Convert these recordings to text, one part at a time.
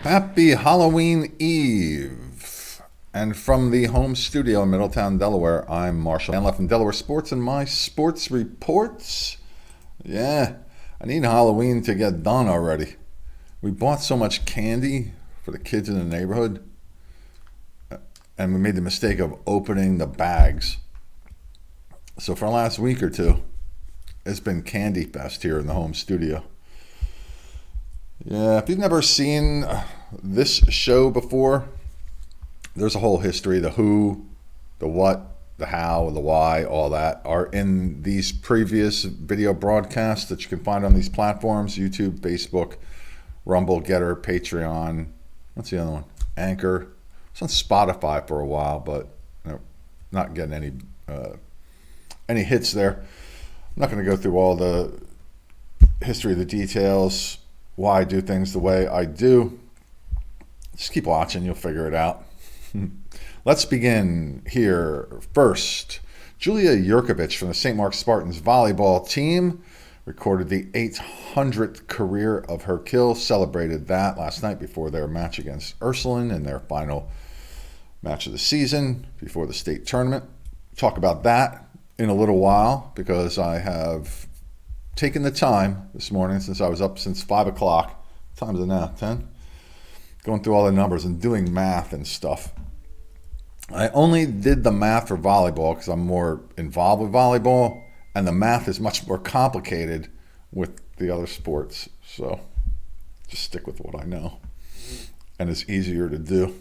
Happy Halloween Eve. And from the home studio in Middletown, Delaware, I'm Marshall. Manlove from Delaware Sports and my sports reports. Yeah, I need Halloween to get done already. We bought so much candy for the kids in the neighborhood, and we made the mistake of opening the bags. So for the last week or two, it's been candy fest here in the home studio. Yeah, if you've never seen this show before, there's a whole history. The who, the what, the how, the why, all that are in these previous video broadcasts that you can find on these platforms: YouTube, Facebook, Rumble, Getter, Patreon. What's the other one? Anchor. It's on Spotify for a while, but not getting any hits there. I'm not going to go through all the history of the details, why I do things the way I do. Just keep watching, you'll figure it out. Let's begin here. First, Julia Yurkovich from the St. Mark Spartans volleyball team recorded the 800th career of her kill, celebrated that last night before their match against Ursuline in their final match of the season before the state tournament. Talk about that in a little while because I have taken the time this morning, since I was up since 5 o'clock. What time is it now? 10? Going through all the numbers and doing math and stuff. I only did the math for volleyball because I'm more involved with volleyball, and the math is much more complicated with the other sports. So just stick with what I know, and it's easier to do.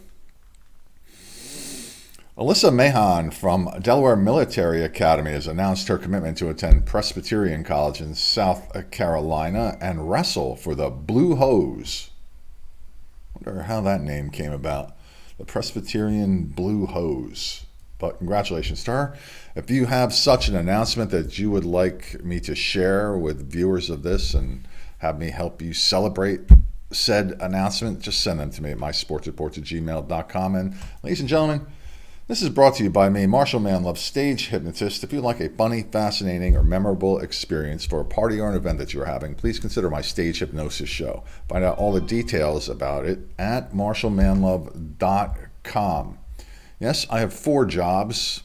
Alyssa Mahan from Delaware Military Academy has announced her commitment to attend Presbyterian College in South Carolina and wrestle for the Blue Hose. Wonder how that name came about. The Presbyterian Blue Hose. But congratulations to her. If you have such an announcement that you would like me to share with viewers of this and have me help you celebrate said announcement, just send them to me at mysportsreports@gmail.com. And ladies and gentlemen, this is brought to you by me, Marshal Manlove, stage hypnotist. If you'd like a funny, fascinating, or memorable experience for a party or an event that you are having, please consider my stage hypnosis show. Find out all the details about it at marshallmanlove.com. Yes, I have 4 jobs.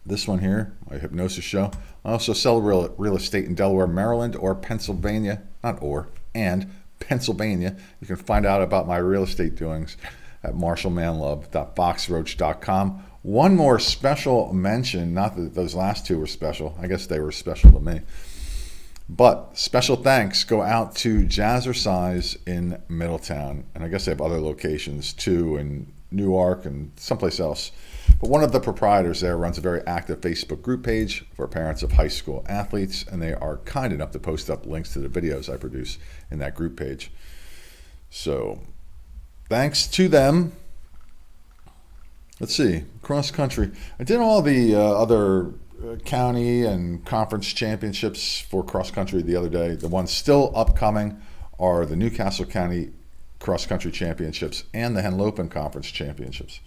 This one here, my hypnosis show. I also sell real estate in Delaware, Maryland, or Pennsylvania. And Pennsylvania. You can find out about my real estate doings at marshallmanlove.foxroach.com. One more special mention, not that those last 2 were special. I guess they were special to me. But special thanks go out to Jazzercise in Middletown. And I guess they have other locations too in Newark and someplace else. But one of the proprietors there runs a very active Facebook group page for parents of high school athletes. And they are kind enough to post up links to the videos I produce in that group page. So thanks to them. Let's see, cross country. I did all the other county and conference championships for cross country the other day. The ones still upcoming are the Newcastle County Cross Country Championships and the Henlopen Conference Championships.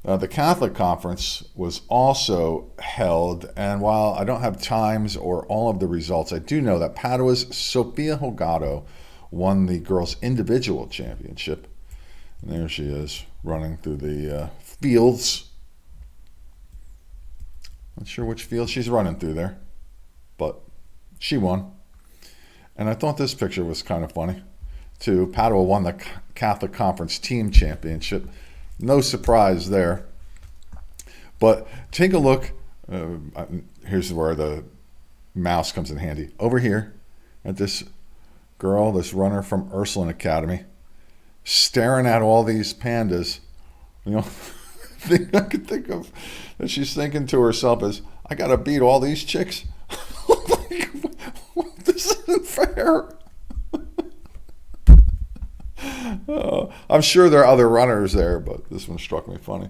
The Catholic Conference was also held, and while I don't have times or all of the results, I do know that Padua's Sophia Holgado won the girls' individual championship. And there she is, running through the fields. Not sure which field she's running through there, but she won. And I thought this picture was kind of funny, too. Padua won the Catholic Conference Team Championship. No surprise there. But take a look. Here's where the mouse comes in handy. Over here at this girl, this runner from Ursuline Academy, staring at all these pandas. You know, thing I could think of that she's thinking to herself is, I gotta beat all these chicks. This isn't fair. I'm sure there are other runners there, but this one struck me funny.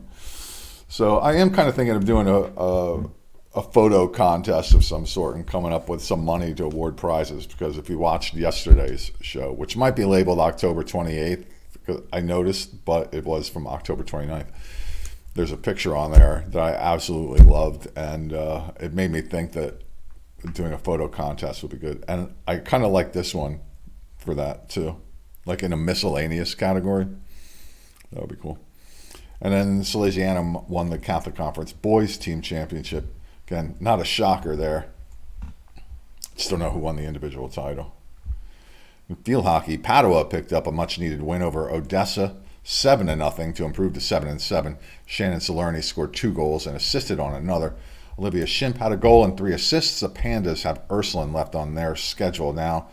So I am kind of thinking of doing a photo contest of some sort and coming up with some money to award prizes, because if you watched yesterday's show, which might be labeled October 28th, I noticed, but it was from October 29th. There's a picture on there that I absolutely loved, and it made me think that doing a photo contest would be good. And I kind of like this one for that too. like in a miscellaneous category. That would be cool. And then Salesianum won the Catholic Conference Boys Team Championship. Again, not a shocker there. Just don't know who won the individual title. In field hockey, Padua picked up a much-needed win over Odessa, 7-0 to improve to 7-7. Shannon Salerni scored 2 goals and assisted on another. Olivia Shimp had a goal and 3 assists. The Pandas have Ursuline left on their schedule now.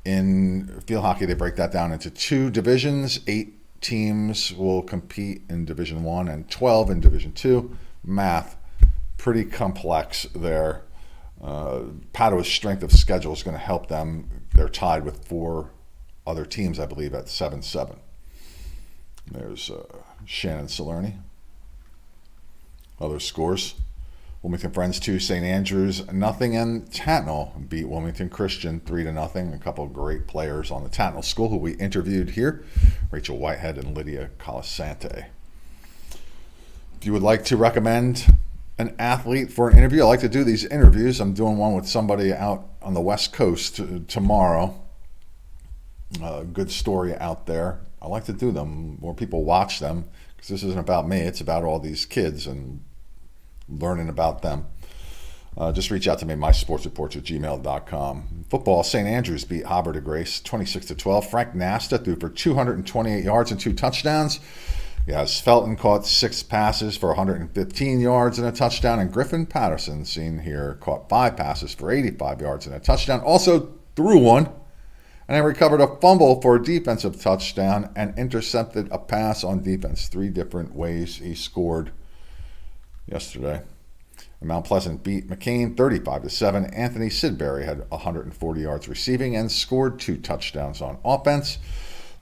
In field hockey, they break that down into 2 divisions. 8 teams will compete in Division 1 and 12 in Division 2. Math, pretty complex there. Padua's strength of schedule is going to help them. They're tied with 4 other teams, I believe, at 7-7. There's Shannon Salerni. Other scores. Wilmington Friends 2, St. Andrews 0, and Tatnall beat Wilmington Christian 3-0. A couple of great players on the Tatnall school who we interviewed here, Rachel Whitehead and Lydia Colasante. If you would like to recommend an athlete for an interview, I like to do these interviews. I'm doing one with somebody out on the West Coast tomorrow. Good story out there. I like to do them. More people watch them because this isn't about me. It's about all these kids and learning about them. Just reach out to me, mysportsreports@gmail.com. Football, St. Andrews beat Havre de Grace 26-12. Frank Nasta threw for 228 yards and 2 touchdowns. Yes, Felton caught 6 passes for 115 yards and a touchdown. And Griffin Patterson, seen here, caught 5 passes for 85 yards and a touchdown. Also threw one. And he recovered a fumble for a defensive touchdown and intercepted a pass on defense. 3 different ways he scored yesterday. And Mount Pleasant beat McCain 35-7. Anthony Sidbury had 140 yards receiving and scored 2 touchdowns on offense.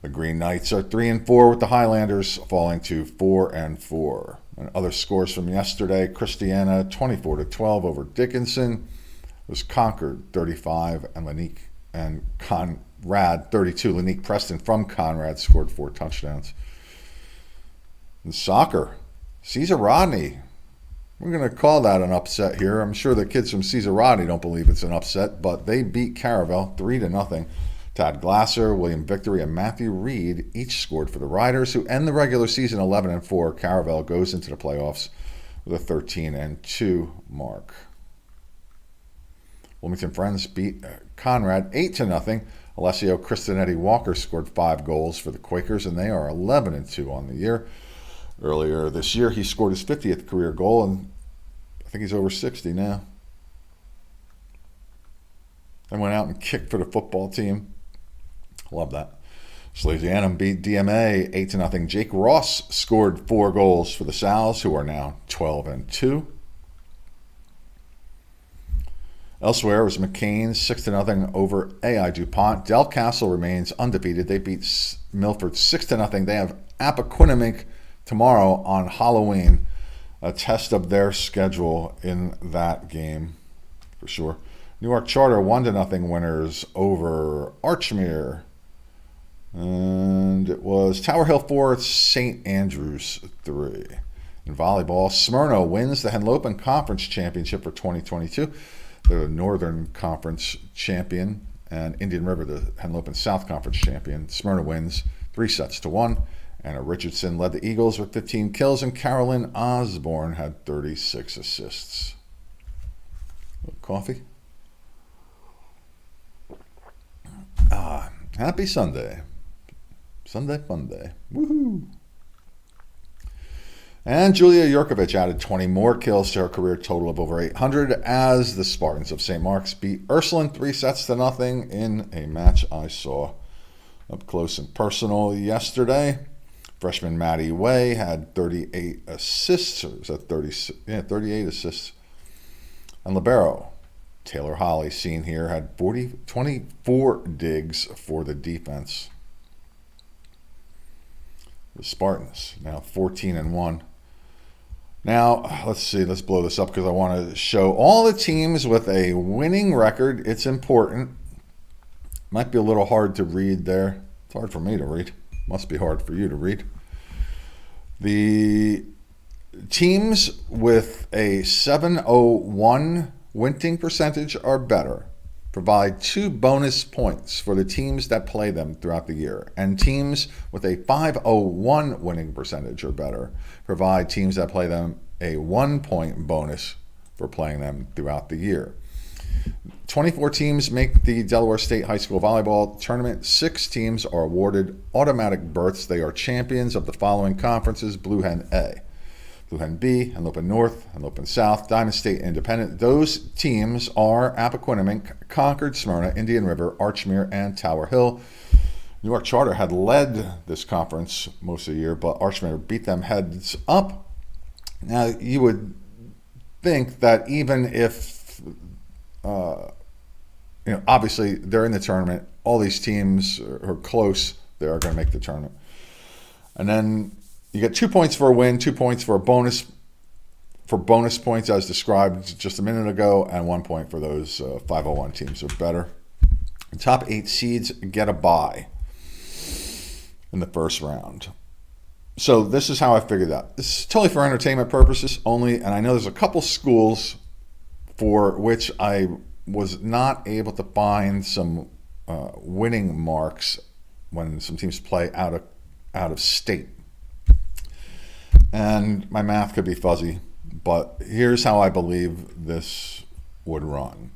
The Green Knights are 3-4 with the Highlanders falling to 4-4. And other scores from yesterday: Christiana 24-12 over Dickinson was Concord 35, and Conrad 32. Lanique Preston from Conrad scored 4 touchdowns. In soccer, Caesar Rodney. We're going to call that an upset here. I'm sure the kids from Caesar Rodney don't believe it's an upset, but they beat Caravel 3-0. Tad Glasser, William Victory, and Matthew Reed each scored for the Riders, who end the regular season 11-4. Caravel goes into the playoffs with a 13-2 mark. Wilmington Friends beat Conrad 8-0. Alessio Cristinetti Walker scored 5 goals for the Quakers, and they are 11-2 on the year. Earlier this year, he scored his 50th career goal, and I think he's over 60 now. And went out and kicked for the football team. Love that. Salesianum beat DMA 8-0. Jake Ross scored 4 goals for the Sows, who are now 12-2. Elsewhere was McCain 6-0 over AI DuPont. Delcastle remains undefeated. They beat Milford 6-0. They have Appoquinimink tomorrow on Halloween. A test of their schedule in that game for sure. Newark Charter 1-0 winners over Archmere. And it was Tower Hill 4, St. Andrews 3. In volleyball, Smyrna wins the Henlopen Conference Championship for 2022. The Northern Conference champion, and Indian River, the Henlopen South Conference champion. Smyrna wins 3-1. Anna Richardson led the Eagles with 15 kills, and Carolyn Osborne had 36 assists. A little coffee. Happy Sunday. Sunday fun day. Woohoo! And Julia Jurkovic added 20 more kills to her career total of over 800 as the Spartans of St. Mark's beat Ursuline 3-0 in a match I saw up close and personal yesterday. Freshman Maddie Way had 38 assists. Or was that 38 assists. And libero Taylor Holly, seen here, had 24 digs for the defense. The Spartans now 14-1. Now, let's see. Let's blow this up because I want to show all the teams with a winning record. It's important. Might be a little hard to read there. It's hard for me to read. Must be hard for you to read. The teams with a 701 winning percentage are better. provide 2 bonus points for the teams that play them throughout the year. And teams with a .501 winning percentage or better provide teams that play them a 1-point bonus for playing them throughout the year. 24 teams make the Delaware State High School Volleyball Tournament. 6 teams are awarded automatic berths. They are champions of the following conferences: Blue Hen A, Blue Hen B, Henlopen North, Henlopen South, Diamond State Independent. Those teams are Appoquinimink, Concord, Smyrna, Indian River, Archmere, and Tower Hill. New York Charter had led this conference most of the year, but Archmere beat them heads up. Now, you would think that even if, obviously they're in the tournament, all these teams are close, they are going to make the tournament. And then you get 2 points for a win, 2 points for a bonus points as described just a minute ago, and 1 point for those 501 teams or better. The top 8 seeds get a bye in the first round. So this is how I figured that. This is totally for entertainment purposes only, and I know there's a couple schools for which I was not able to find some winning marks when some teams play out of state. And my math could be fuzzy, but here's how I believe this would run.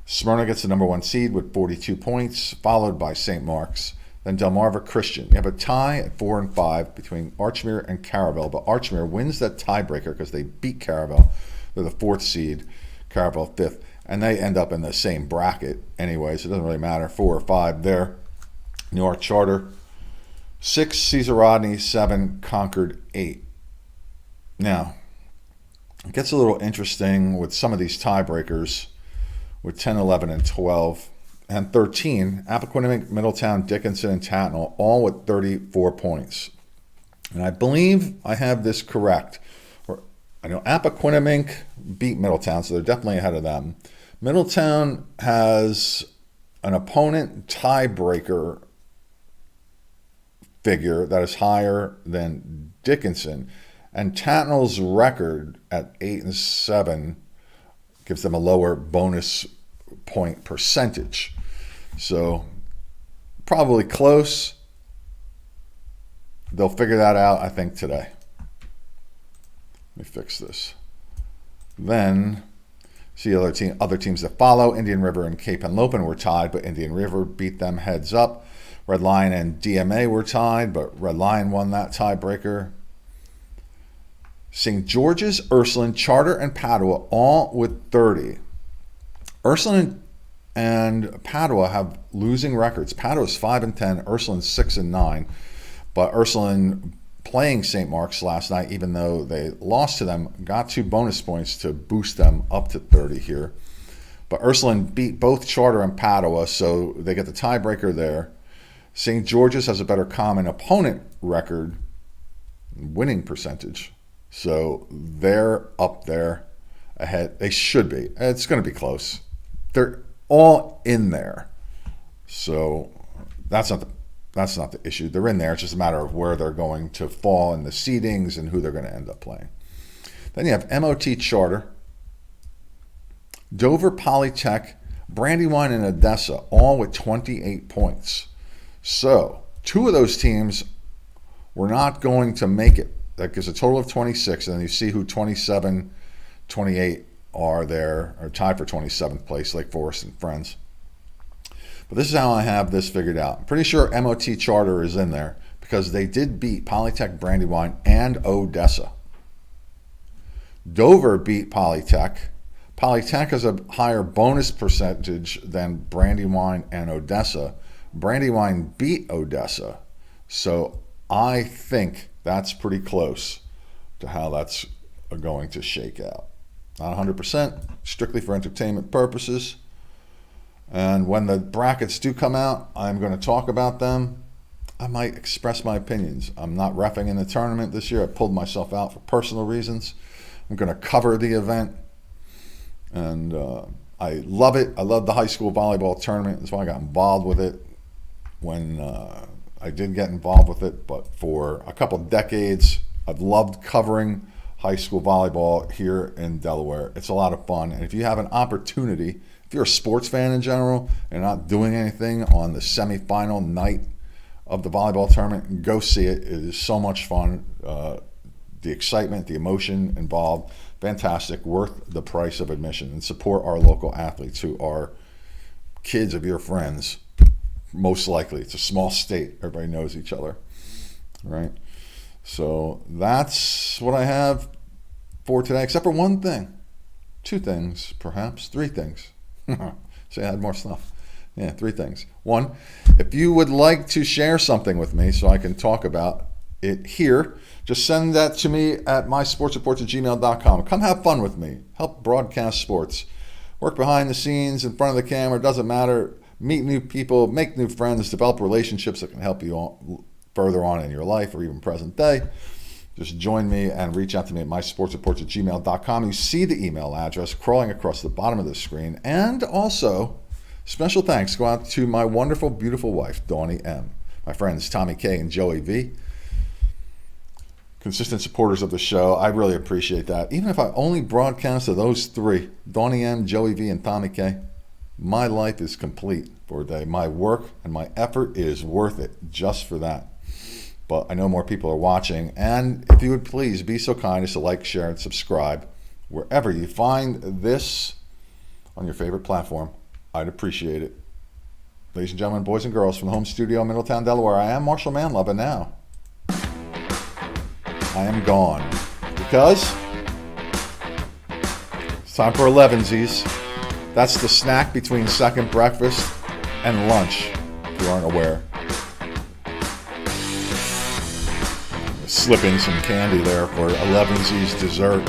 Smyrna gets the number 1 seed with 42 points, followed by St. Mark's. Then Delmarva Christian. You have a tie at 4 and 5 between Archmere and Caravel, but Archmere wins that tiebreaker because they beat Caravel. They're the 4th seed, Caravel 5th, and they end up in the same bracket anyway, so it doesn't really matter. 4 or 5 there. New York Charter 6, Cesar Rodney 7, Concord 8. Now, it gets a little interesting with some of these tiebreakers with 10, 11, and 12. And 13, Appoquinimink, Middletown, Dickinson, and Tatnall, all with 34 points. And I believe I have this correct. I know Appoquinimink beat Middletown, so they're definitely ahead of them. Middletown has an opponent tiebreaker figure that is higher than Dickinson. And Tatnall's record at 8 and 7 gives them a lower bonus point percentage. So probably close. They'll figure that out, I think, today. Let me fix this. Then see other teams that follow. Indian River and Cape Henlopen were tied, but Indian River beat them heads up. Red Lion and DMA were tied, but Red Lion won that tiebreaker. St. George's, Ursuline, Charter, and Padua all with 30. Ursuline and Padua have losing records. Padua's 5 and 10, Ursuline's 6 and 9. But Ursuline playing St. Mark's last night, even though they lost to them, got 2 bonus points to boost them up to 30 here. But Ursuline beat both Charter and Padua, so they get the tiebreaker there. St. George's has a better common opponent record, winning percentage. So they're up there ahead. They should be. It's going to be close. They're all in there. So that's not the issue. They're in there. It's just a matter of where they're going to fall in the seedings and who they're going to end up playing. Then you have MOT Charter, Dover Polytech, Brandywine, and Odessa, all with 28 points. So 2 of those teams were not going to make it. That gives a total of 26, and then you see who 27, 28 are there, or tied for 27th place, Lake Forest and Friends. But this is how I have this figured out. I'm pretty sure MOT Charter is in there because they did beat Polytech, Brandywine, and Odessa. Dover beat Polytech. Polytech has a higher bonus percentage than Brandywine and Odessa. Brandywine beat Odessa. So I think that's pretty close to how that's going to shake out. Not 100%, strictly for entertainment purposes. And when the brackets do come out, I'm going to talk about them. I might express my opinions. I'm not reffing in the tournament this year. I pulled myself out for personal reasons. I'm going to cover the event. And I love it. I love the high school volleyball tournament. That's why I got involved with it when I did get involved with it. But for a couple of decades, I've loved covering high school volleyball here in Delaware. It's a lot of fun. And if you have an opportunity if you're a sports fan in general and not doing anything on the semifinal night of the volleyball tournament, go see it. It is so much fun. The excitement, the emotion involved, fantastic, worth the price of admission. And support our local athletes who are kids of your friends, most likely. It's a small state. Everybody knows each other, right? So that's what I have for today, except for one thing. 2 things, perhaps. 3 things. See, I had more stuff. Yeah, 3 things. 1, if you would like to share something with me so I can talk about it here, just send that to me at mysportsreports@gmail.com. Come have fun with me. Help broadcast sports. Work behind the scenes, in front of the camera, doesn't matter. Meet new people, make new friends, develop relationships that can help you further on in your life or even present day. Just join me and reach out to me at mysportsreports@gmail.com. You see the email address crawling across the bottom of the screen. And also, special thanks go out to my wonderful, beautiful wife, Donnie M., my friends Tommy K. and Joey V., consistent supporters of the show. I really appreciate that. Even if I only broadcast to those 3, Donnie M., Joey V., and Tommy K., my life is complete for a day. My work and my effort is worth it just for that. But I know more people are watching. And if you would please be so kind as to like, share, and subscribe wherever you find this on your favorite platform, I'd appreciate it. Ladies and gentlemen, boys and girls from the home studio in Middletown, Delaware, I am Marshal Manlove, and now I am gone because it's time for 11sies. That's the snack between second breakfast and lunch, if you aren't aware. Slip in some candy there for 11sies dessert.